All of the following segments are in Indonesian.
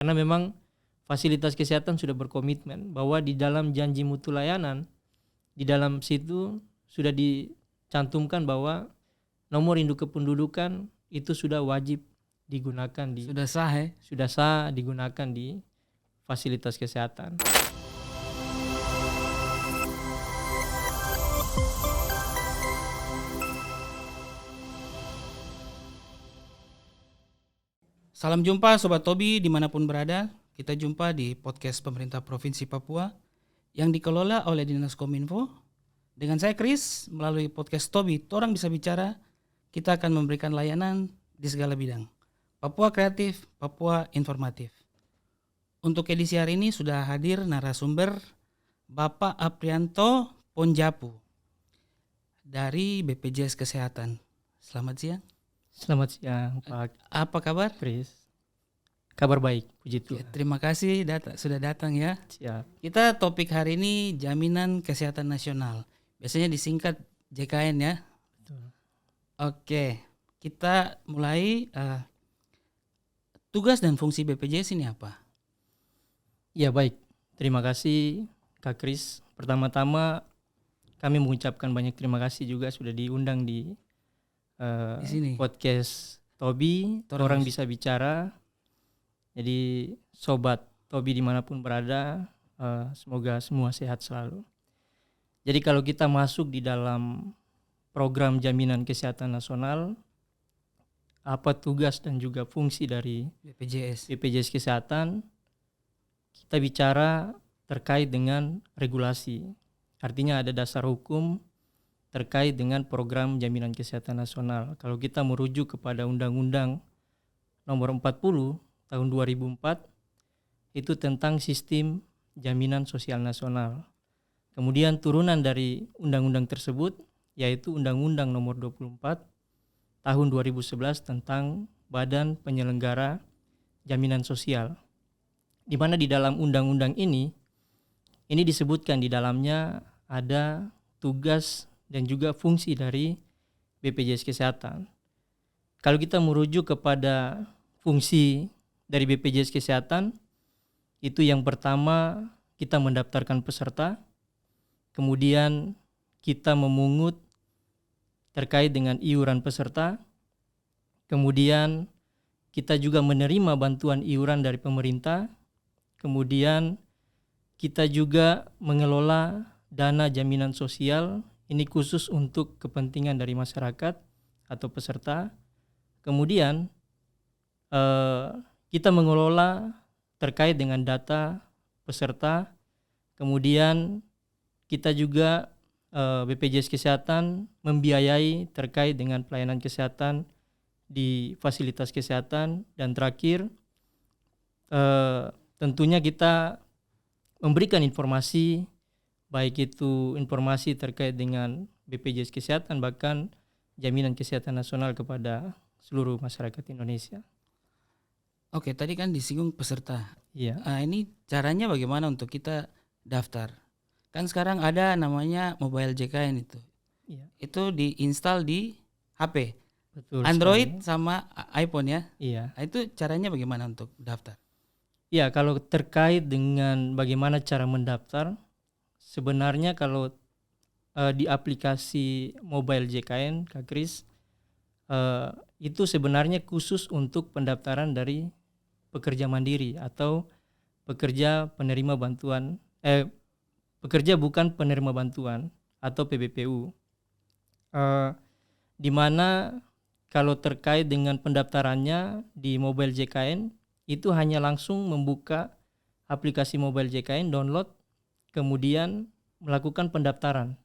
Karena memang fasilitas kesehatan sudah berkomitmen bahwa di dalam janji mutu layanan, di dalam situ sudah dicantumkan bahwa nomor induk kependudukan itu sudah wajib digunakan sudah sah digunakan di fasilitas kesehatan. Salam jumpa Sobat Tobi dimanapun berada. Kita jumpa di podcast pemerintah Provinsi Papua yang dikelola oleh Dinas Kominfo. Dengan saya Chris, melalui podcast Tobi, Torang Bisa Bicara, kita akan memberikan layanan di segala bidang. Papua kreatif, Papua informatif. Untuk edisi hari ini sudah hadir narasumber Bapak Aprianto Ponjapu dari BPJS Kesehatan. Selamat siang. Selamat siang Pak Apa kabar? Chris. Kabar baik, puji Tuhan. Terima kasih sudah datang ya. Siap. Kita topik hari ini Jaminan Kesehatan Nasional. Biasanya disingkat JKN ya. Betul. Oke, kita mulai. Tugas dan fungsi BPJS ini apa? Ya baik, terima kasih Kak Kris. Pertama-tama kami mengucapkan banyak terima kasih juga sudah diundang di sini. Podcast Tobi, Orang Bisa Bicara. Jadi Sobat Tobi dimanapun berada, semoga semua sehat selalu. Jadi kalau kita masuk di dalam program Jaminan Kesehatan Nasional, apa tugas dan juga fungsi dari BPJS Kesehatan, kita bicara terkait dengan regulasi. Artinya ada dasar hukum terkait dengan program Jaminan Kesehatan Nasional. Kalau kita merujuk kepada Undang-Undang Nomor 40 Tahun 2004, itu tentang Sistem Jaminan Sosial Nasional. Kemudian turunan dari undang-undang tersebut yaitu Undang-Undang Nomor 24 Tahun 2011 tentang Badan Penyelenggara Jaminan Sosial. Di mana di dalam undang-undang ini disebutkan di dalamnya ada tugas dan juga fungsi dari BPJS Kesehatan. Kalau kita merujuk kepada fungsi dari BPJS Kesehatan, itu yang pertama kita mendaftarkan peserta, kemudian kita memungut terkait dengan iuran peserta, kemudian kita juga menerima bantuan iuran dari pemerintah, kemudian kita juga mengelola dana jaminan sosial, ini khusus untuk kepentingan dari masyarakat atau peserta. Kemudian kita mengelola terkait dengan data peserta. Kemudian kita juga BPJS Kesehatan membiayai terkait dengan pelayanan kesehatan di fasilitas kesehatan. Dan terakhir tentunya kita memberikan informasi, baik itu informasi terkait dengan BPJS Kesehatan, bahkan Jaminan Kesehatan Nasional kepada seluruh masyarakat Indonesia. Oke, tadi kan disinggung peserta. Iya. Ini caranya bagaimana untuk kita daftar? Kan sekarang ada namanya mobile JKN itu. Iya. Itu diinstal di HP. Betul. Android sama iPhone ya. Iya. Itu caranya bagaimana untuk daftar? Ya, kalau terkait dengan bagaimana cara mendaftar, sebenarnya kalau di aplikasi mobile JKN, Kak Kris, itu sebenarnya khusus untuk pendaftaran dari pekerja mandiri atau pekerja penerima bantuan, pekerja bukan penerima bantuan atau PBPU. Di mana kalau terkait dengan pendaftarannya di mobile JKN, itu hanya langsung membuka aplikasi mobile JKN, download, kemudian melakukan pendaftaran.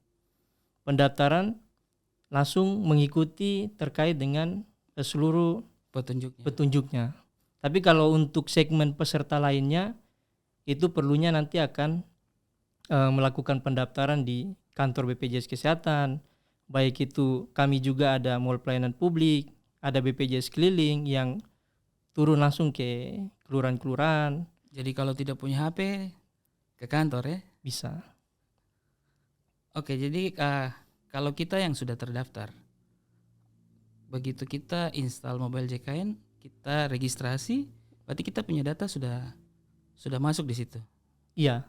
Pendaftaran langsung mengikuti terkait dengan seluruh petunjuknya. Tapi kalau untuk segmen peserta lainnya, itu perlunya nanti akan melakukan pendaftaran di kantor BPJS Kesehatan. Baik itu kami juga ada mall pelayanan publik, ada BPJS keliling yang turun langsung ke kelurahan-kelurahan. Jadi kalau tidak punya HP, ke kantor ya? Bisa. Oke, jadi kalau kita yang sudah terdaftar, begitu kita install mobile JKN, kita registrasi, Berarti kita punya data sudah masuk di situ. Iya.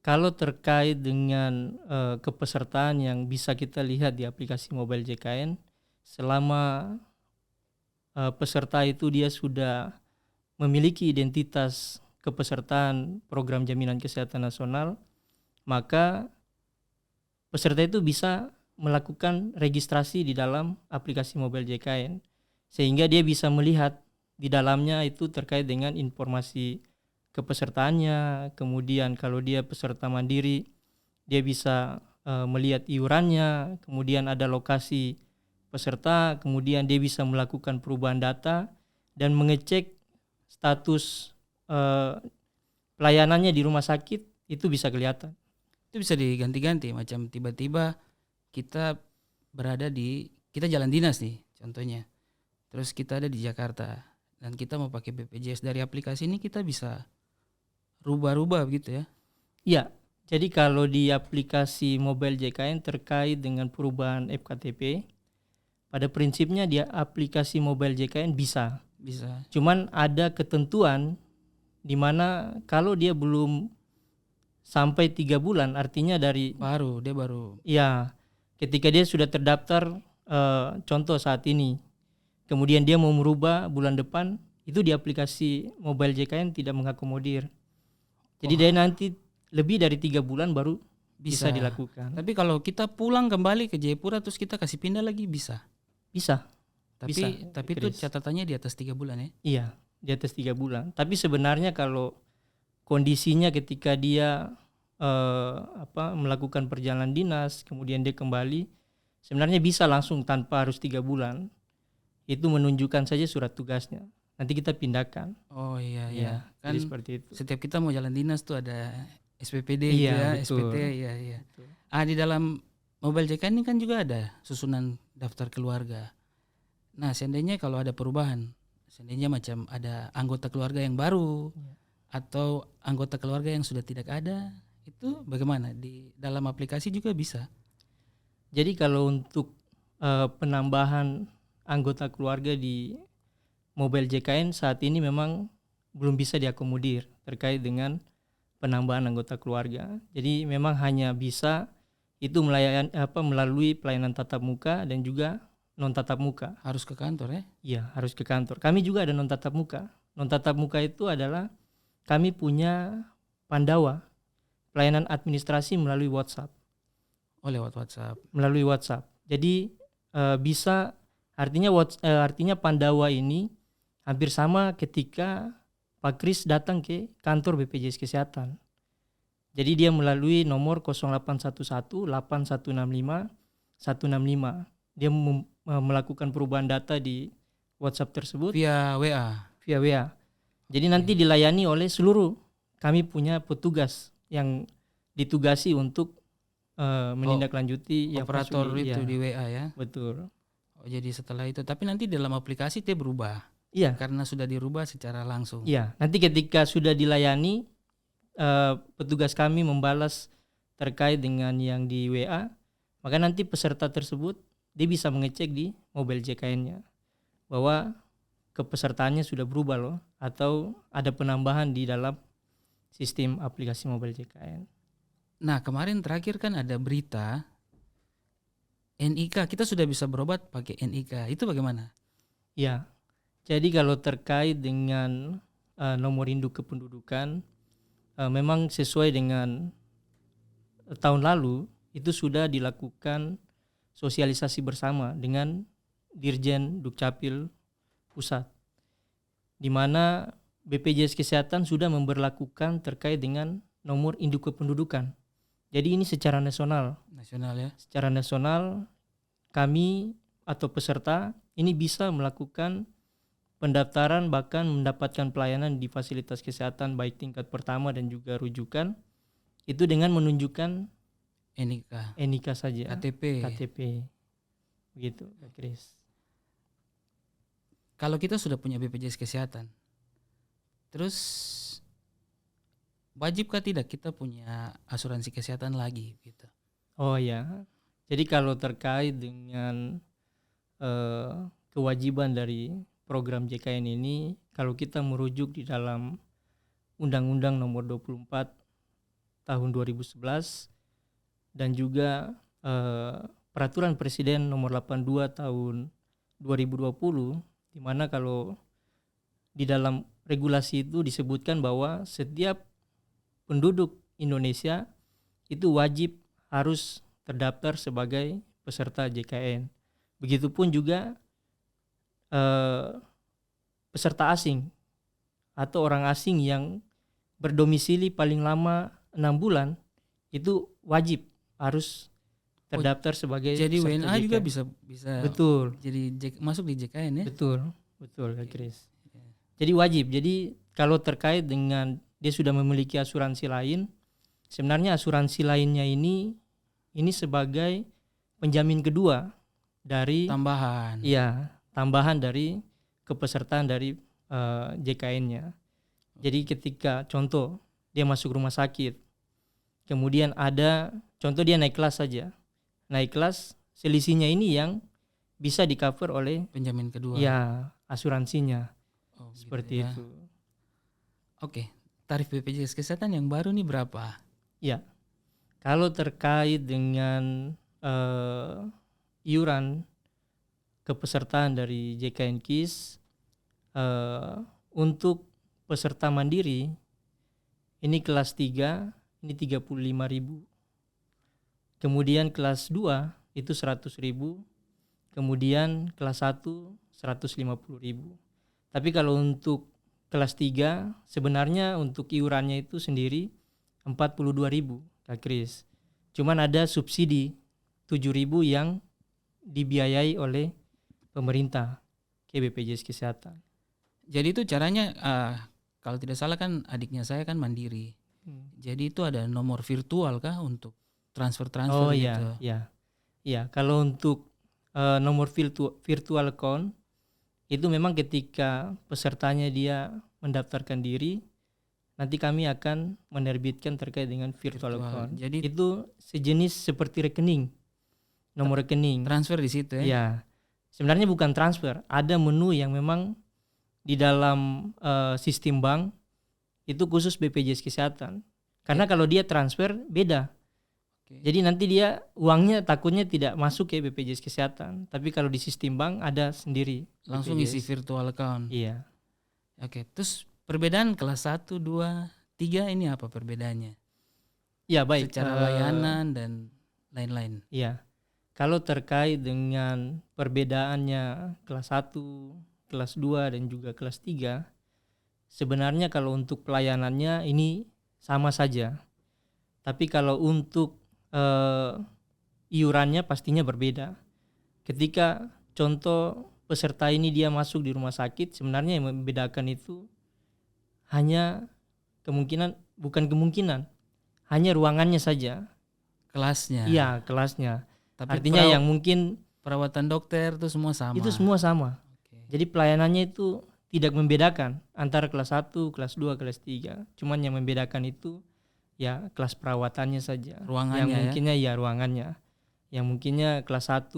Kalau terkait dengan kepesertaan yang bisa kita lihat di aplikasi mobile JKN, selama peserta itu dia sudah memiliki identitas kepesertaan program jaminan kesehatan nasional, maka peserta itu bisa melakukan registrasi di dalam aplikasi mobile JKN, sehingga dia bisa melihat di dalamnya itu terkait dengan informasi kepesertaannya. Kemudian kalau dia peserta mandiri, dia bisa melihat iurannya, kemudian ada lokasi peserta, kemudian dia bisa melakukan perubahan data dan mengecek status pelayanannya di rumah sakit, itu bisa kelihatan. Itu bisa diganti-ganti, macam tiba-tiba kita kita jalan dinas nih contohnya. Terus kita ada di Jakarta dan kita mau pakai BPJS, dari aplikasi ini kita bisa rubah-rubah begitu ya. Iya, jadi kalau di aplikasi mobile JKN terkait dengan perubahan FKTP, pada prinsipnya di aplikasi mobile JKN bisa. Cuman ada ketentuan di mana kalau dia belum sampai 3 bulan, artinya dia baru. Iya, ketika dia sudah terdaftar, contoh saat ini, kemudian dia mau merubah bulan depan, itu di aplikasi mobile JKN tidak mengakomodir. Jadi dia nanti lebih dari 3 bulan baru bisa dilakukan. Tapi kalau kita pulang kembali ke Jayapura terus kita kasih pindah lagi bisa? Bisa. Tapi itu catatannya di atas 3 bulan ya? Iya, di atas 3 bulan. Tapi sebenarnya kalau kondisinya ketika dia melakukan perjalanan dinas, kemudian dia kembali, sebenarnya bisa langsung tanpa harus 3 bulan. Itu menunjukkan saja surat tugasnya. Nanti kita pindahkan. Oh iya. Kan jadi seperti itu. Setiap kita mau jalan dinas tuh ada SPPD betul. SPT iya. Betul. Di dalam mobile JKN ini kan juga ada susunan daftar keluarga. Nah, seandainya kalau ada perubahan, seandainya macam ada anggota keluarga yang baru atau anggota keluarga yang sudah tidak ada, itu bagaimana? Di dalam aplikasi juga bisa. Jadi kalau untuk penambahan anggota keluarga di mobile JKN saat ini memang belum bisa diakomodir terkait dengan penambahan anggota keluarga. Jadi memang hanya bisa itu melalui pelayanan tatap muka dan juga non tatap muka. Harus ke kantor ya? Iya, harus ke kantor. Kami juga ada non tatap muka. Non tatap muka itu adalah kami punya Pandawa, pelayanan administrasi melalui WhatsApp. Oh, lewat WhatsApp. Melalui WhatsApp. Jadi bisa artinya Pandawa ini hampir sama ketika Pak Kris datang ke kantor BPJS Kesehatan. Jadi dia melalui nomor 0811 8165 165. Dia melakukan perubahan data di WhatsApp tersebut via WA. Jadi nanti dilayani oleh seluruh, kami punya petugas yang ditugasi untuk menindaklanjuti yang operator itu di WA ya. Betul. Jadi setelah itu, tapi nanti dalam aplikasi dia berubah. Iya. Karena sudah dirubah secara langsung. Iya. Nanti ketika sudah dilayani, petugas kami membalas terkait dengan yang di WA, maka nanti peserta tersebut dia bisa mengecek di mobile JKN-nya bahwa kepesertaannya sudah berubah loh, atau ada penambahan di dalam sistem aplikasi mobile JKN. Nah, kemarin terakhir kan ada berita NIK, kita sudah bisa berobat pakai NIK. Itu bagaimana? Ya, jadi kalau terkait dengan nomor induk kependudukan, memang sesuai dengan tahun lalu itu sudah dilakukan sosialisasi bersama dengan Dirjen Dukcapil Pusat, di mana BPJS Kesehatan sudah memberlakukan terkait dengan nomor induk kependudukan. Jadi ini secara nasional. Nasional ya? Secara nasional kami atau peserta ini bisa melakukan pendaftaran bahkan mendapatkan pelayanan di fasilitas kesehatan baik tingkat pertama dan juga rujukan itu dengan menunjukkan NIK saja. KTP. Begitu, Kak Kris. Kalau kita sudah punya BPJS Kesehatan, terus wajibkah tidak kita punya asuransi kesehatan lagi gitu? Oh ya, jadi kalau terkait dengan kewajiban dari program JKN ini kalau kita merujuk di dalam Undang-Undang Nomor 24 Tahun 2011 dan juga Peraturan Presiden Nomor 82 Tahun 2020, di mana kalau di dalam regulasi itu disebutkan bahwa setiap penduduk Indonesia itu wajib harus terdaftar sebagai peserta JKN. Begitupun juga peserta asing atau orang asing yang berdomisili paling lama 6 bulan itu wajib harus terdaftar sebagai Jadi peserta WNA juga JKN. bisa Betul. jadi masuk di JKN ya. Betul Kak Kris. Jadi wajib. Jadi kalau terkait dengan dia sudah memiliki asuransi lain, sebenarnya asuransi lainnya ini sebagai penjamin kedua dari tambahan dari kepesertaan dari JKN-nya. Jadi ketika contoh dia masuk rumah sakit, kemudian ada contoh dia naik kelas saja. Naik kelas, selisihnya ini yang bisa di-cover oleh penjamin kedua. Ya, asuransinya. Seperti gitu ya. itu. Oke, tarif BPJS Kesehatan yang baru nih berapa? Ya. Kalau terkait dengan iuran kepesertaan dari JKN KIS untuk peserta mandiri ini kelas 3 ini 35.000. Kemudian kelas 2 itu 100.000. Kemudian kelas 1 150.000. Tapi kalau untuk kelas 3 sebenarnya untuk iurannya itu sendiri 42.000 Kak Kris. Cuman ada subsidi 7.000 yang dibiayai oleh pemerintah ke BPJS Kesehatan. Jadi itu caranya kalau tidak salah kan adiknya saya kan mandiri. Jadi itu ada nomor virtual kah untuk transfer gitu? Iya. Kalau untuk nomor virtual account itu memang ketika pesertanya dia mendaftarkan diri, nanti kami akan menerbitkan terkait dengan virtual account. Jadi itu sejenis seperti rekening, nomor rekening. Transfer di situ ya? Iya. Sebenarnya bukan transfer, ada menu yang memang di dalam sistem bank itu khusus BPJS Kesehatan. Karena kalau dia transfer beda. Jadi nanti dia uangnya takutnya tidak masuk ke BPJS Kesehatan, tapi kalau di sistem bank ada sendiri. Langsung BPJS. isi virtual account. Iya. Oke, terus perbedaan kelas 1, 2, 3 ini apa perbedaannya? Ya baik. Secara layanan dan lain-lain. Iya. Kalau terkait dengan perbedaannya kelas 1, kelas 2 dan juga kelas 3, sebenarnya kalau untuk pelayanannya ini sama saja. Tapi kalau untuk iurannya pastinya berbeda. Ketika contoh peserta ini dia masuk di rumah sakit, sebenarnya yang membedakan itu hanya hanya ruangannya saja. Kelasnya. Iya, kelasnya. Tapi artinya yang mungkin perawatan dokter itu semua sama. Itu semua sama. Jadi pelayanannya itu tidak membedakan antara kelas 1, kelas 2, kelas 3. Cuman yang membedakan itu ya kelas perawatannya saja. Ruangannya yang mungkinnya ya ruangannya. Yang mungkinnya kelas 1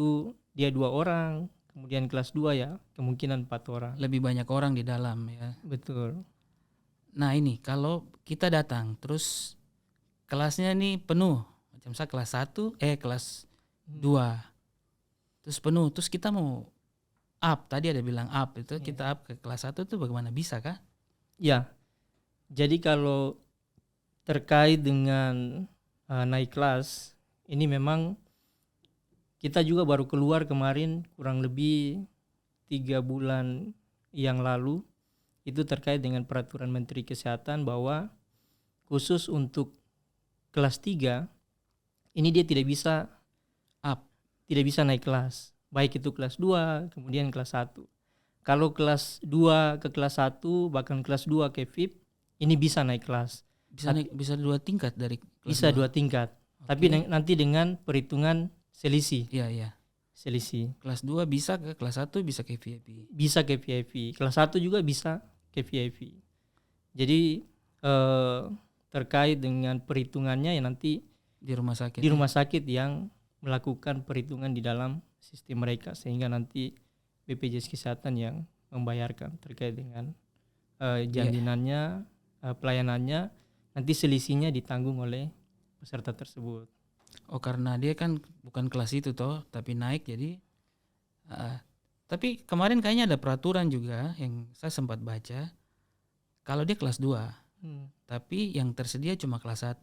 dia 2 orang, kemudian kelas 2 ya kemungkinan 4 orang. Lebih banyak orang di dalam ya. Betul. Nah ini kalau kita datang terus kelasnya nih penuh. Macam saya kelas 1, kelas 2. Terus penuh, terus kita mau up, tadi ada bilang up itu kita up ke kelas 1 itu bagaimana, bisa kah? Ya. Jadi kalau terkait dengan naik kelas, ini memang kita juga baru keluar kemarin kurang lebih 3 bulan yang lalu itu terkait dengan peraturan Menteri Kesehatan bahwa khusus untuk kelas 3 ini dia tidak bisa naik kelas, baik itu kelas 2 kemudian kelas 1. Kalau kelas 2 ke kelas 1 bahkan kelas 2 ke VIP ini bisa naik kelas. Bisa 2 tingkat dari kelas bisa 2 tingkat. Tapi nanti dengan perhitungan selisih. Iya. Selisih. Kelas 2 bisa ke kelas 1 bisa ke VIP. Bisa ke VIP. Kelas 1 juga bisa ke VIP. Jadi terkait dengan perhitungannya ya nanti di rumah sakit. Di rumah sakit yang melakukan perhitungan di dalam sistem mereka sehingga nanti BPJS Kesehatan yang membayarkan terkait dengan jaminannya, pelayanannya, nanti selisihnya ditanggung oleh peserta tersebut. Oh, karena dia kan bukan kelas itu toh, tapi naik jadi. Tapi kemarin kayaknya ada peraturan juga yang saya sempat baca. Kalau dia kelas 2, tapi yang tersedia cuma kelas 1.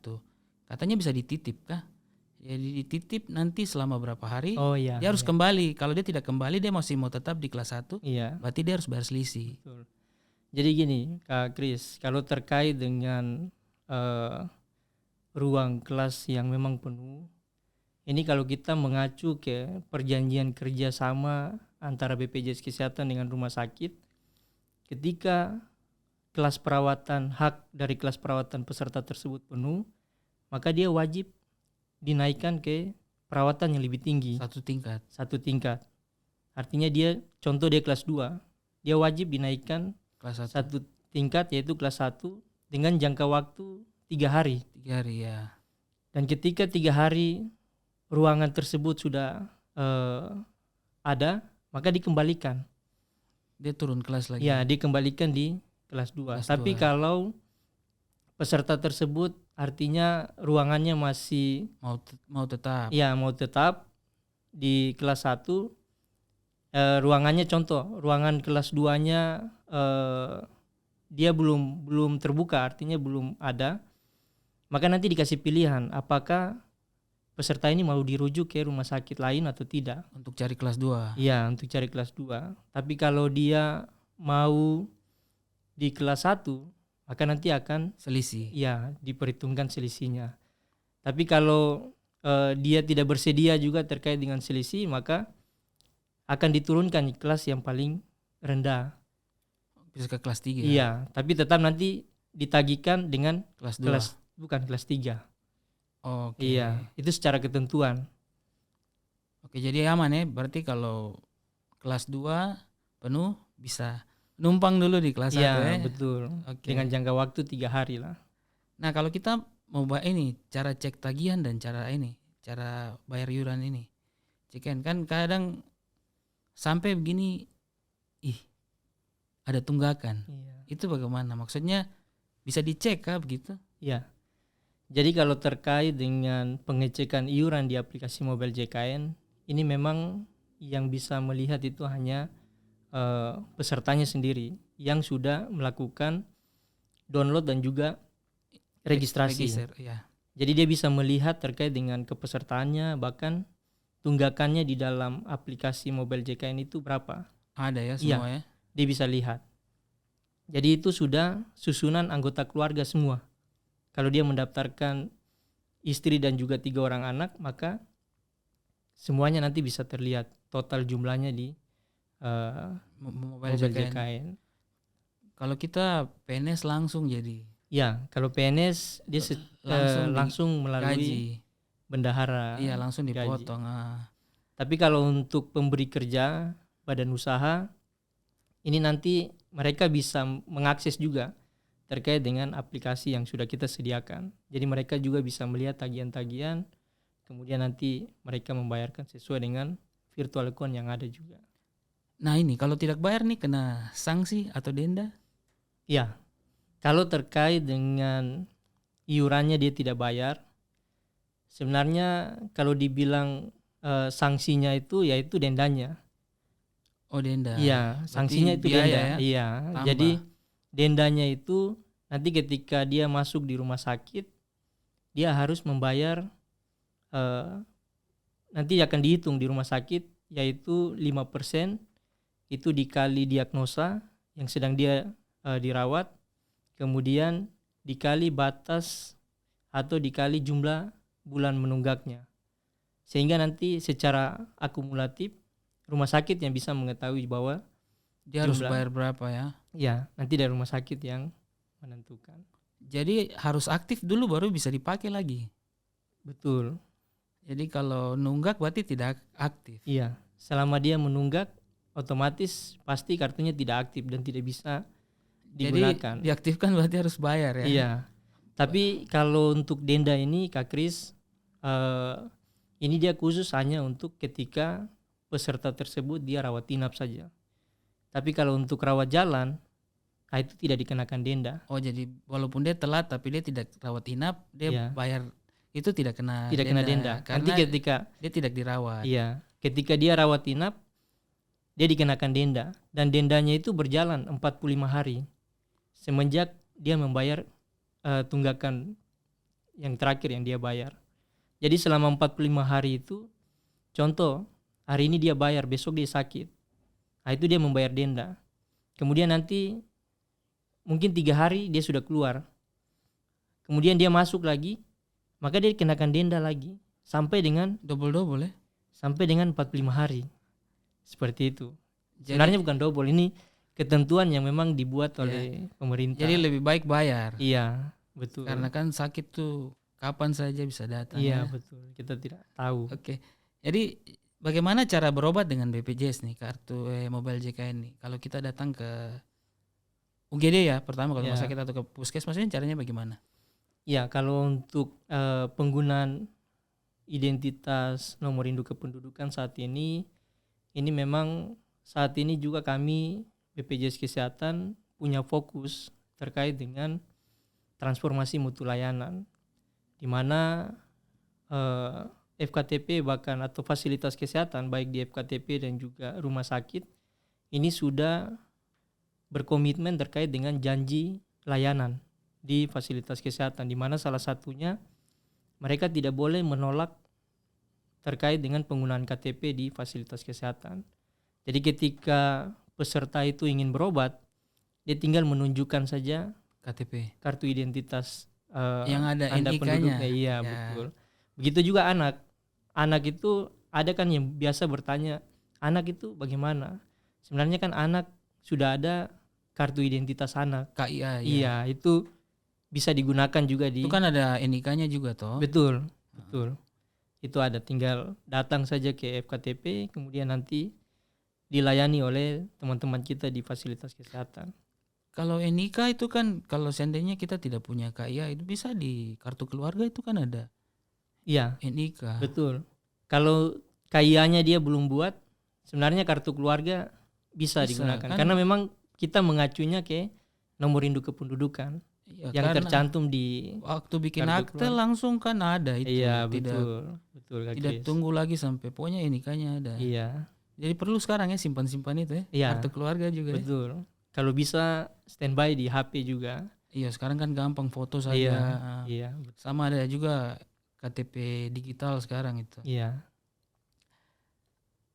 Katanya bisa dititip kah? Jadi dititip nanti selama berapa hari, Oh iya. dia harus kembali. Kalau dia tidak kembali, dia masih mau tetap di kelas 1, Iya. berarti dia harus bayar selisih. Betul. Jadi gini, Kak Kris, kalau terkait dengan ruang kelas yang memang penuh, ini kalau kita mengacu ke perjanjian kerjasama antara BPJS Kesehatan dengan rumah sakit, ketika kelas perawatan, hak dari kelas perawatan peserta tersebut penuh, maka dia wajib dinaikkan ke perawatan yang lebih tinggi. Satu tingkat. Artinya dia, contoh dia kelas 2, dia wajib dinaikkan Kelas 1. satu tingkat, yaitu kelas 1 dengan jangka waktu 3 hari. 3 hari ya. Dan ketika 3 hari ruangan tersebut sudah ada, maka dikembalikan. Dia turun kelas lagi. Ya, dikembalikan di kelas 2. Tapi kalau peserta tersebut artinya ruangannya masih mau tetap. Ya, mau tetap di kelas 1, ruangannya contoh, ruangan kelas 2-nya dia belum terbuka, artinya belum ada. Maka nanti dikasih pilihan apakah peserta ini mau dirujuk ke rumah sakit lain atau tidak. Untuk cari kelas 2. Iya, untuk cari kelas 2. Tapi kalau dia mau di kelas 1, maka nanti akan selisih. Ya, diperhitungkan selisihnya. Tapi kalau dia tidak bersedia juga terkait dengan selisih, maka akan diturunkan kelas yang paling rendah. Bisa ke kelas 3. Iya, tapi tetap nanti ditagihkan dengan kelas 2. Bukan kelas 3. Oke. Iya, itu secara ketentuan. Oke, jadi aman ya. Berarti kalau kelas 2 penuh bisa numpang dulu di kelas 1 ya. Iya, betul. Oke. Dengan jangka waktu 3 hari lah. Nah, kalau kita mau ini cara cek tagihan dan cara bayar iuran ini. Cekan kan kadang sampai begini ada tunggakan. Iya. Itu bagaimana? Maksudnya bisa dicek kah begitu? Iya. Jadi kalau terkait dengan pengecekan iuran di aplikasi mobile JKN, ini memang yang bisa melihat itu hanya pesertanya sendiri yang sudah melakukan download dan juga registrasi. Ya. Jadi dia bisa melihat terkait dengan kepesertaannya, bahkan tunggakannya di dalam aplikasi mobile JKN itu berapa. Ada ya semua ya? Dia bisa lihat. Jadi itu sudah susunan anggota keluarga semua. Kalau dia mendaftarkan istri dan juga 3 orang anak, maka semuanya nanti bisa terlihat total jumlahnya di mobile JKN. Kalau kita PNS langsung jadi? Ya, kalau PNS dia langsung melalui gaji. Bendahara. Iya, langsung dipotong. Tapi kalau untuk pemberi kerja, badan usaha, ini nanti mereka bisa mengakses juga terkait dengan aplikasi yang sudah kita sediakan. Jadi mereka juga bisa melihat tagihan-tagihan, kemudian nanti mereka membayarkan sesuai dengan virtual account yang ada juga. Nah ini kalau tidak bayar nih kena sanksi atau denda? Ya, kalau terkait dengan iurannya dia tidak bayar, sebenarnya kalau dibilang sanksinya itu yaitu dendanya. Oh, denda. Iya, sanksinya itu denda. Ya? Iya, tambah. Jadi dendanya itu nanti ketika dia masuk di rumah sakit, dia harus membayar, nanti akan dihitung di rumah sakit, yaitu 5% itu dikali diagnosa yang sedang dia dirawat, kemudian dikali batas atau dikali jumlah bulan menunggaknya. Sehingga nanti secara akumulatif rumah sakit yang bisa mengetahui bahwa dia harus bayar berapa ya? Ya, nanti dari rumah sakit yang menentukan. Jadi harus aktif dulu baru bisa dipakai lagi. Betul. Jadi kalau nunggak berarti tidak aktif. Iya, selama dia menunggak otomatis pasti kartunya tidak aktif dan tidak bisa digunakan. Jadi diaktifkan berarti harus bayar ya? Iya. Tapi kalau untuk denda ini Kak Kris, ini dia khusus hanya untuk ketika peserta tersebut dia rawat inap saja. Tapi kalau untuk rawat jalan, nah itu tidak dikenakan denda. Oh, jadi walaupun dia telat tapi dia tidak rawat inap, dia Iya. bayar itu tidak kena Tidak kena denda. Nanti karena ketika dia tidak dirawat. iya, ketika dia rawat inap, dia dikenakan denda, dan dendanya itu berjalan 45 hari semenjak dia membayar tunggakan yang terakhir yang dia bayar. Jadi selama 45 hari itu, contoh hari ini dia bayar, besok dia sakit, nah itu dia membayar denda. Kemudian nanti mungkin 3 hari dia sudah keluar, kemudian dia masuk lagi, maka dia dikenakan denda lagi sampai dengan Double ya. sampai dengan 45 hari. Seperti itu. Jadi- Sebenarnya bukan double, ini ketentuan yang memang dibuat oleh pemerintah. Jadi lebih baik bayar. Iya, betul. Karena kan sakit tuh kapan saja bisa datang. iya, ya. betul. Kita tidak tahu. Oke. Jadi bagaimana cara berobat dengan BPJS nih, kartu Mobile JKN nih? Kalau kita datang ke UGD ya, pertama kalau rumah Ya. sakit atau ke puskesmas ini caranya bagaimana? Iya, kalau untuk penggunaan identitas nomor induk kependudukan saat ini memang saat ini juga kami BPJS Kesehatan punya fokus terkait dengan transformasi mutu layanan, di mana FKTP bahkan atau fasilitas kesehatan baik di FKTP dan juga rumah sakit ini sudah berkomitmen terkait dengan janji layanan di fasilitas kesehatan, di mana salah satunya mereka tidak boleh menolak terkait dengan penggunaan KTP di fasilitas kesehatan. Jadi ketika peserta itu ingin berobat, dia tinggal menunjukkan saja KTP. kartu identitas Yang ada tanda NIK-nya. penduduknya. Iya, Ya. betul. Begitu juga anak. Anak itu ada kan yang biasa bertanya, anak itu bagaimana? Sebenarnya kan anak sudah ada kartu identitas anak. KIA ya. Iya, itu bisa digunakan juga di Itu kan ada NIK-nya juga toh. betul, betul. Itu ada, tinggal datang saja ke FKTP, kemudian nanti dilayani oleh teman-teman kita di fasilitas kesehatan. Kalau NIK itu kan kalau seandainya kita tidak punya KIA itu bisa di kartu keluarga itu kan ada Iya, NIK. betul. Kalau KIA-nya dia belum buat, sebenarnya kartu keluarga bisa digunakan. kan? Karena memang kita mengacunya ke nomor induk kependudukan Iya, yang karena tercantum di waktu bikin kartu akte keluarga. langsung kan ada itu. iya, tidak betul Kak tidak Kris. tunggu lagi sampai pokoknya NIK-nya ada. Iya, Jadi perlu sekarang ya simpan-simpan itu ya. Iya, Kartu keluarga juga. Ya. betul. Kalau bisa standby di HP juga. Iya, sekarang kan gampang foto saja. Iya, Ah. iya, Sama ada juga KTP digital sekarang itu. iya.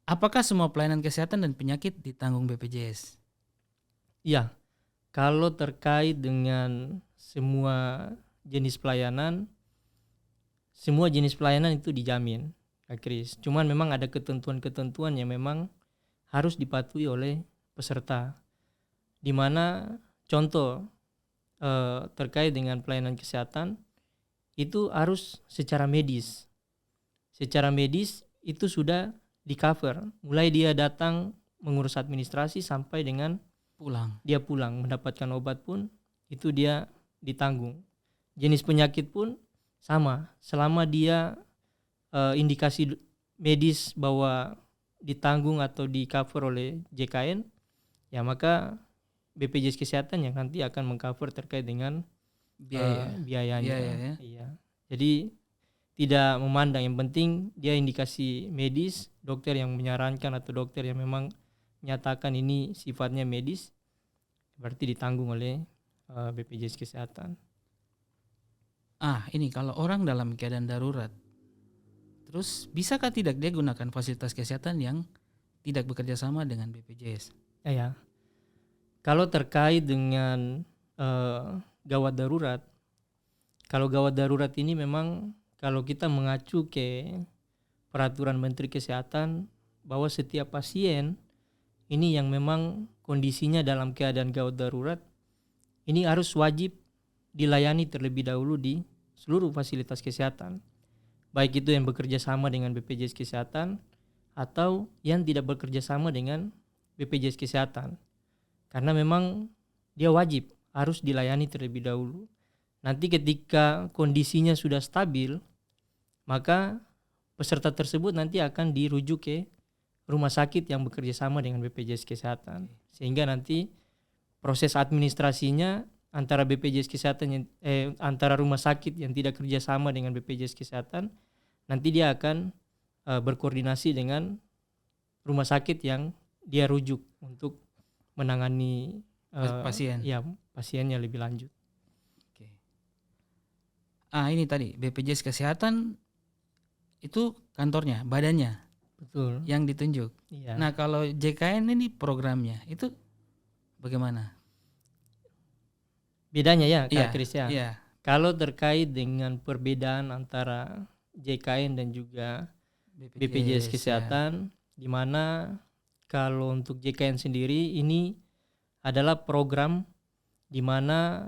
Apakah semua pelayanan kesehatan dan penyakit ditanggung BPJS? Iya, kalau terkait dengan semua jenis pelayanan itu dijamin, Kak Kris. Cuman memang ada ketentuan-ketentuan yang memang harus dipatuhi oleh peserta. Di mana contoh terkait dengan pelayanan kesehatan itu harus secara medis. Secara medis itu sudah di cover, mulai dia datang mengurus administrasi sampai dengan Pulang. dia pulang mendapatkan obat pun itu dia ditanggung. Jenis penyakit pun sama, selama dia indikasi medis bahwa ditanggung atau di cover oleh JKN, ya maka BPJS Kesehatan yang nanti akan mengcover terkait dengan biayanya. Biaya, ya. Iya. Jadi tidak memandang, yang penting dia indikasi medis, dokter yang menyarankan atau dokter yang memang nyatakan ini sifatnya medis, berarti ditanggung oleh BPJS Kesehatan. Ini kalau orang dalam keadaan darurat, terus bisakah tidak dia gunakan fasilitas kesehatan yang tidak bekerja sama dengan BPJS? Ya. Kalau terkait dengan gawat darurat, kalau gawat darurat ini memang kalau kita mengacu ke peraturan Menteri Kesehatan bahwa setiap pasien ini yang memang kondisinya dalam keadaan gawat darurat ini harus wajib dilayani terlebih dahulu di seluruh fasilitas kesehatan, baik itu yang bekerja sama dengan BPJS Kesehatan atau yang tidak bekerja sama dengan BPJS Kesehatan, karena memang dia wajib harus dilayani terlebih dahulu. Nanti ketika kondisinya sudah stabil, maka peserta tersebut nanti akan dirujuk ke rumah sakit yang bekerja sama dengan BPJS Kesehatan. Sehingga nanti proses administrasinya antara BPJS Kesehatan antara rumah sakit yang tidak kerja sama dengan BPJS Kesehatan, nanti dia akan berkoordinasi dengan rumah sakit yang dia rujuk untuk menangani pasien. Ya, pasiennya lebih lanjut. Oke. Ini tadi BPJS Kesehatan itu kantornya, badannya. Betul. Yang ditunjuk. Iya. Nah, kalau JKN ini programnya itu bagaimana? Bedanya ya, Kak Kris ya. Iya. Kalau terkait dengan perbedaan antara JKN dan juga BPJS Kesehatan, di mana kalau untuk JKN sendiri ini adalah program di mana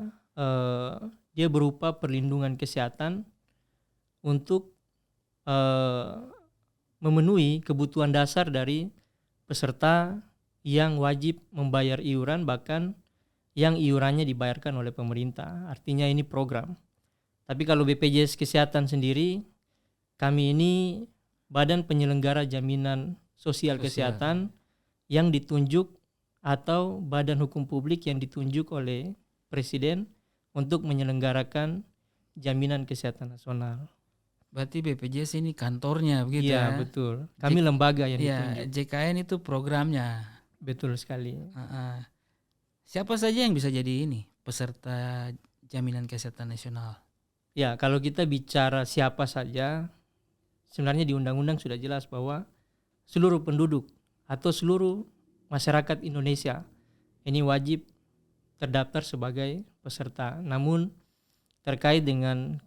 dia berupa perlindungan kesehatan untuk memenuhi kebutuhan dasar dari peserta yang wajib membayar iuran, bahkan yang iurannya dibayarkan oleh pemerintah. Artinya ini program. Tapi kalau BPJS Kesehatan sendiri, kami ini Badan Penyelenggara Jaminan Sosial Kesehatan yang ditunjuk atau badan hukum publik yang ditunjuk oleh Presiden untuk menyelenggarakan jaminan kesehatan nasional. Berarti BPJS ini kantornya begitu ya? Iya, betul. Kami lembaga yang ditunjuk. JKN itu programnya. Betul sekali. Siapa saja yang bisa jadi ini peserta jaminan kesehatan nasional? Ya, kalau kita bicara siapa saja, sebenarnya di undang-undang sudah jelas bahwa seluruh penduduk atau seluruh masyarakat Indonesia ini wajib terdaftar sebagai peserta. Namun terkait dengan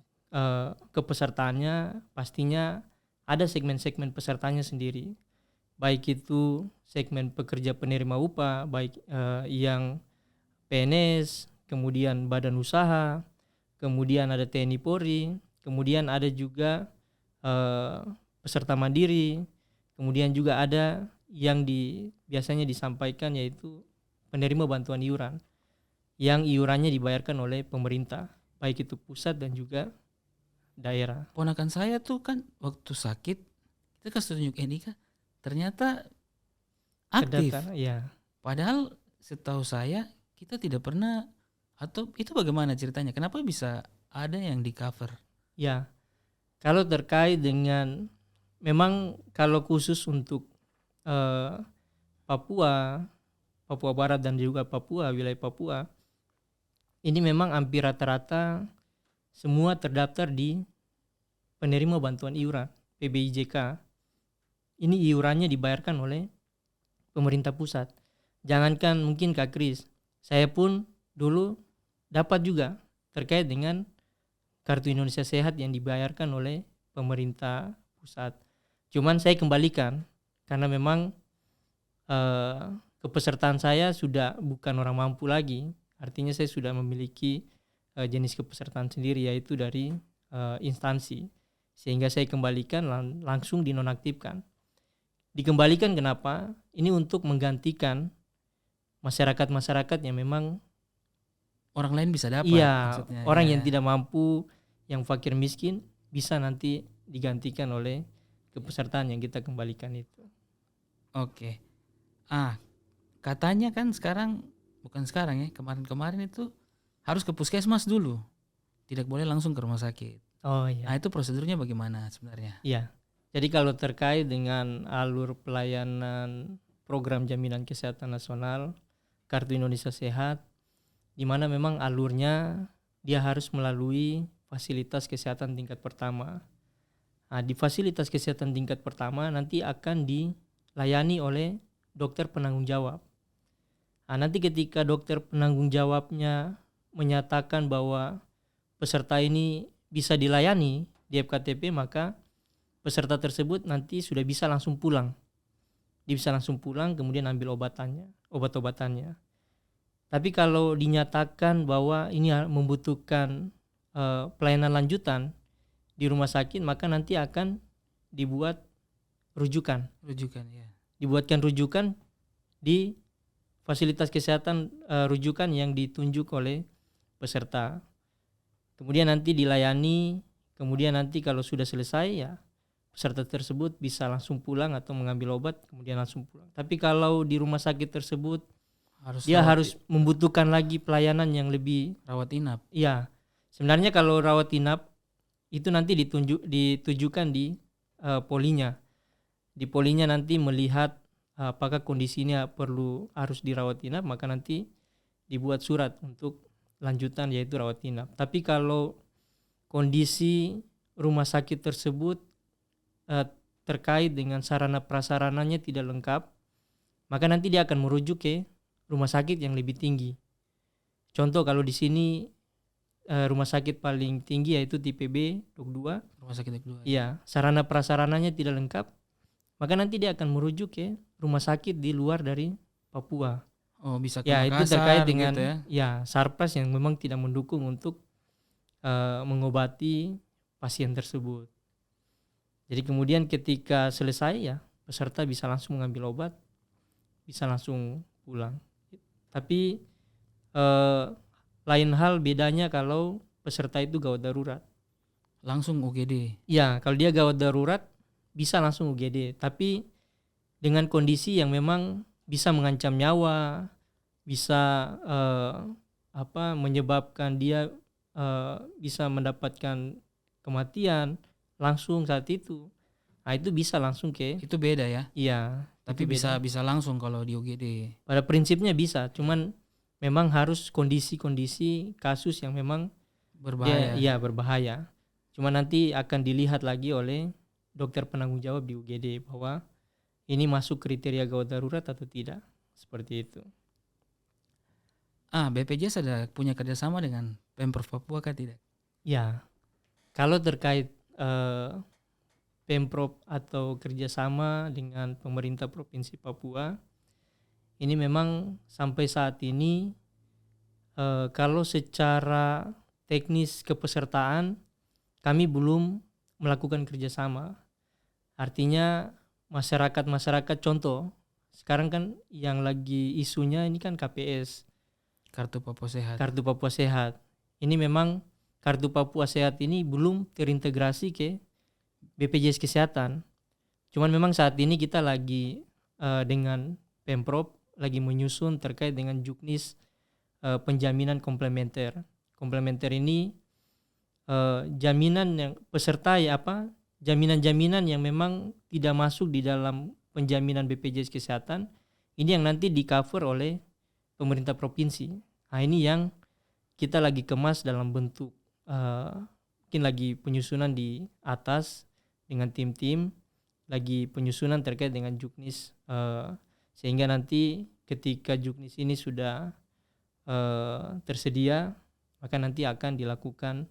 kepesertaannya pastinya ada segmen-segmen pesertanya sendiri. Baik itu segmen pekerja penerima upah, baik yang PNS, kemudian badan usaha, kemudian ada TNI Polri, kemudian ada juga peserta mandiri, kemudian juga ada yang biasanya disampaikan yaitu penerima bantuan iuran yang iurannya dibayarkan oleh pemerintah, baik itu pusat dan juga daerah. Ponakan saya tuh kan waktu sakit kita kasih tunjuk NIK ternyata aktif. Ya. Padahal setahu saya kita tidak pernah, atau itu bagaimana ceritanya? Kenapa bisa ada yang di cover? Ya, kalau terkait dengan memang kalau khusus untuk Papua Barat dan juga wilayah Papua, ini memang hampir rata-rata semua terdaftar di penerima bantuan iuran PBIJK. Ini iurannya dibayarkan oleh pemerintah pusat. Jangankan mungkin Kak Kris, saya pun dulu dapat juga terkait dengan Kartu Indonesia Sehat yang dibayarkan oleh pemerintah pusat. Cuman saya kembalikan karena memang kepesertaan saya sudah bukan orang mampu lagi. Artinya saya sudah memiliki jenis kepesertaan sendiri yaitu dari instansi. Sehingga saya kembalikan langsung dinonaktifkan. Dikembalikan kenapa? Ini untuk menggantikan masyarakat-masyarakat yang memang orang lain bisa dapat. Iya, orang yang tidak mampu, yang fakir miskin bisa nanti digantikan oleh kepesertaan yang kita kembalikan itu. Oke. Katanya kan kemarin-kemarin itu harus ke puskesmas dulu. Tidak boleh langsung ke rumah sakit. Oh iya. Itu prosedurnya bagaimana sebenarnya? Iya. Jadi kalau terkait dengan alur pelayanan program jaminan kesehatan nasional Kartu Indonesia Sehat, di mana memang alurnya dia harus melalui fasilitas kesehatan tingkat pertama. Di fasilitas kesehatan tingkat pertama nanti akan dilayani oleh dokter penanggung jawab. Nanti ketika dokter penanggung jawabnya menyatakan bahwa peserta ini bisa dilayani di FKTP, maka peserta tersebut nanti sudah bisa langsung pulang. Dia bisa langsung pulang kemudian ambil obat-obatannya. Tapi kalau dinyatakan bahwa ini membutuhkan pelayanan lanjutan di rumah sakit, maka nanti akan dibuat rujukan. Dibuatkan rujukan di fasilitas kesehatan rujukan yang ditunjuk oleh peserta. Kemudian nanti dilayani, kemudian nanti kalau sudah selesai ya peserta tersebut bisa langsung pulang atau mengambil obat kemudian langsung pulang. Tapi kalau di rumah sakit tersebut dia harus membutuhkan lagi pelayanan yang lebih rawat inap. Iya. Sebenarnya kalau rawat inap itu nanti ditujukan di polinya. Di polinya nanti melihat apakah kondisinya harus dirawat inap, maka nanti dibuat surat untuk lanjutan yaitu rawat inap. Tapi kalau kondisi rumah sakit tersebut terkait dengan sarana prasarananya tidak lengkap, maka nanti dia akan merujuk ke rumah sakit yang lebih tinggi. Contoh kalau di sini rumah sakit paling tinggi yaitu tipe B, Dok 2. Rumah sakit Dok 2. Iya, sarana prasarananya tidak lengkap, maka nanti dia akan merujuk ke rumah sakit di luar dari Papua. Oh, bisa ke Ya, Makassar, itu terkait dengan gitu ya. Sarpras yang memang tidak mendukung untuk mengobati pasien tersebut. Jadi kemudian ketika selesai ya peserta bisa langsung mengambil obat, bisa langsung pulang. Tapi lain hal bedanya kalau peserta itu gawat darurat. Langsung UGD. Ya, kalau dia gawat darurat bisa langsung UGD. Tapi dengan kondisi yang memang bisa mengancam nyawa, bisa menyebabkan dia bisa mendapatkan kematian langsung saat itu. Nah, itu bisa langsung ke. Itu beda ya. Iya. Tapi bisa langsung kalau di UGD. Pada prinsipnya bisa, cuman memang harus kondisi-kondisi kasus yang memang berbahaya. Berbahaya. Cuma nanti akan dilihat lagi oleh dokter penanggung jawab di UGD bahwa ini masuk kriteria gawat darurat atau tidak. Seperti itu. BPJS ada punya kerjasama dengan Pemprov Papua kah tidak? Ya, kalau terkait Pemprov atau kerjasama dengan pemerintah Provinsi Papua, ini memang sampai saat ini kalau secara teknis kepesertaan kami belum melakukan kerjasama. Artinya masyarakat contoh sekarang kan yang lagi isunya ini kan KPS, Kartu Papua Sehat. Kartu Papua Sehat. Ini memang Kartu Papua Sehat ini belum terintegrasi ke BPJS Kesehatan. Cuman memang saat ini kita lagi dengan Pemprov lagi menyusun terkait dengan juknis penjaminan komplementer. Komplementer ini jaminan yang peserta jaminan-jaminan yang memang tidak masuk di dalam penjaminan BPJS Kesehatan ini yang nanti di cover oleh pemerintah provinsi. Nah, ini yang kita lagi kemas dalam bentuk mungkin lagi penyusunan di atas dengan tim-tim, lagi penyusunan terkait dengan juknis sehingga nanti ketika juknis ini sudah tersedia, maka nanti akan dilakukan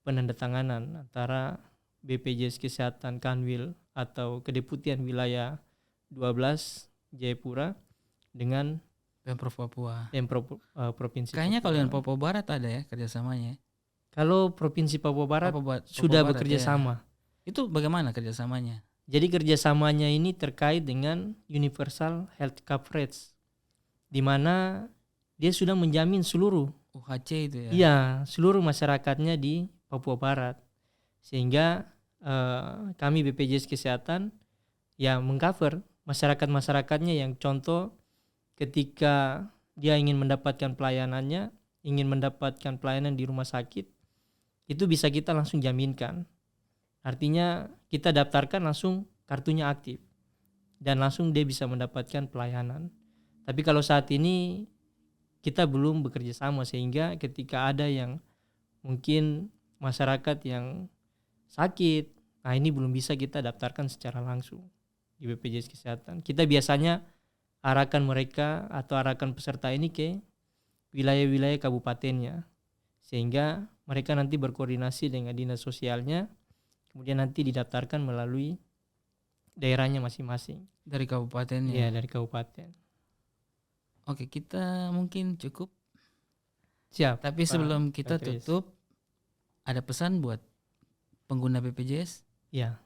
penandatanganan antara BPJS Kesehatan Kanwil atau Kedeputian Wilayah 12 Jayapura dengan Pemprov Papua. Provinsi. Kayaknya kalau yang Papua Barat ada ya kerjasamanya. Kalau Provinsi Papua Barat sudah bekerja sama. Itu bagaimana kerjasamanya? Jadi kerjasamanya ini terkait dengan Universal Health Coverage, di mana dia sudah menjamin seluruh UHC itu ya? Iya, seluruh masyarakatnya di Papua Barat. Sehingga kami BPJS Kesehatan ya mengcover masyarakat-masyarakatnya yang contoh ketika dia ingin mendapatkan pelayanannya, ingin mendapatkan pelayanan di rumah sakit, itu bisa kita langsung jaminkan. Artinya kita daftarkan langsung kartunya aktif dan langsung dia bisa mendapatkan pelayanan. Tapi kalau saat ini kita belum bekerja sama sehingga ketika ada yang mungkin masyarakat yang sakit, nah ini belum bisa kita daftarkan secara langsung di BPJS Kesehatan. Kita biasanya arahkan mereka atau arahkan peserta ini ke wilayah-wilayah kabupatennya sehingga mereka nanti berkoordinasi dengan dinas sosialnya, kemudian nanti didaftarkan melalui daerahnya masing-masing. Dari kabupatennya? Iya, dari kabupaten. Oke, kita mungkin cukup. Siap. Tapi sebelum kita tutup, ada pesan buat pengguna BPJS? Ya.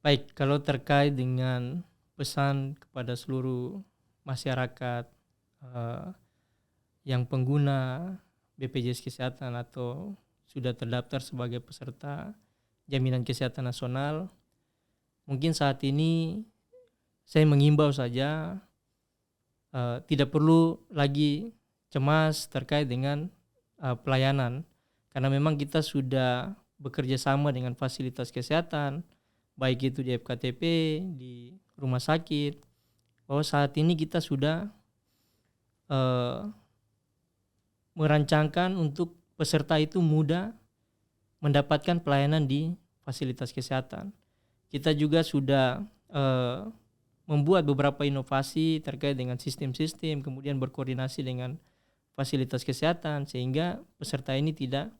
Baik, kalau terkait dengan pesan kepada seluruh masyarakat yang pengguna BPJS Kesehatan atau sudah terdaftar sebagai peserta Jaminan Kesehatan Nasional, mungkin saat ini saya mengimbau saja, tidak perlu lagi cemas terkait dengan pelayanan, karena memang kita sudah bekerja sama dengan fasilitas kesehatan, baik itu di FKTP, di rumah sakit, bahwa saat ini kita sudah merancangkan untuk peserta itu mudah mendapatkan pelayanan di fasilitas kesehatan. Kita juga sudah membuat beberapa inovasi terkait dengan sistem-sistem, kemudian berkoordinasi dengan fasilitas kesehatan sehingga peserta ini tidak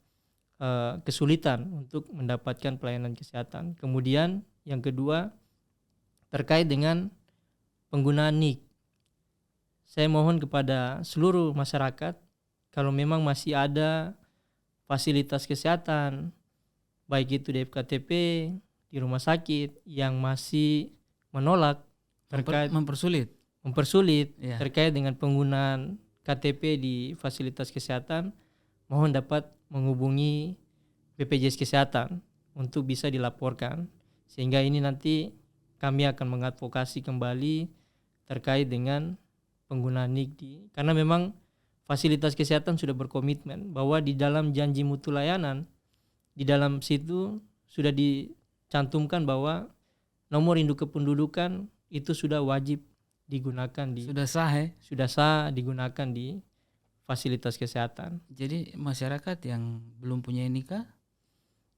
kesulitan untuk mendapatkan pelayanan kesehatan. Kemudian yang kedua terkait dengan penggunaan NIK. Saya mohon kepada seluruh masyarakat, kalau memang masih ada fasilitas kesehatan, baik itu di FKTP, di rumah sakit yang masih menolak terkait mempersulit ya, terkait dengan penggunaan KTP di fasilitas kesehatan, mohon dapat menghubungi BPJS Kesehatan untuk bisa dilaporkan, sehingga ini nanti kami akan mengadvokasi kembali terkait dengan penggunaan NIK karena memang fasilitas kesehatan sudah berkomitmen bahwa di dalam janji mutu layanan, di dalam situ sudah dicantumkan bahwa nomor induk kependudukan itu sudah wajib digunakan sudah sah digunakan di fasilitas kesehatan. Jadi masyarakat yang belum punya NIK,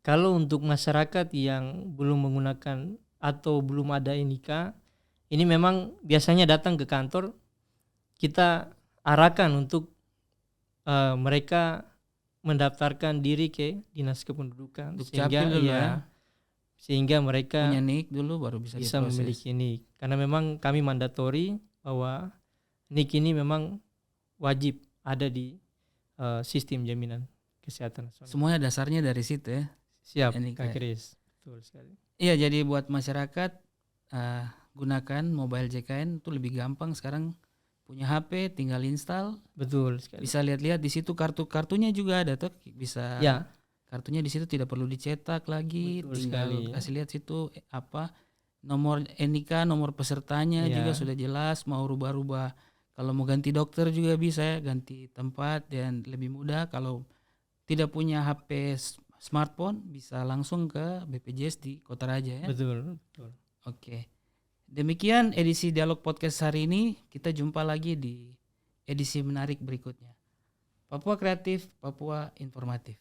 kalau untuk masyarakat yang belum menggunakan atau belum ada NIK, ini memang biasanya datang ke kantor, kita arahkan untuk mereka mendaftarkan diri ke Dinas Kependudukan sehingga mereka punya NIK dulu baru bisa memiliki NIK. Karena memang kami mandatori bahwa NIK ini memang wajib ada di sistem jaminan kesehatan nasional. Semuanya dasarnya dari situ ya. Siap, Kak Kris. Betul sekali. Iya, jadi buat masyarakat gunakan mobile JKN itu lebih gampang sekarang. Punya HP tinggal install. Betul sekali. Bisa lihat-lihat di situ kartunya juga ada tuh, bisa. Ya. Kartunya di situ tidak perlu dicetak lagi. Betul tinggal sekali, kasih lihat situ apa nomor NIK, nomor pesertanya juga sudah jelas. Mau rubah-rubah, kalau mau ganti dokter juga bisa ya, ganti tempat dan lebih mudah. Kalau tidak punya HP smartphone bisa langsung ke BPJS di Kota Raja ya. Betul. Oke. Demikian edisi Dialog Podcast hari ini. Kita jumpa lagi di edisi menarik berikutnya. Papua Kreatif, Papua Informatif.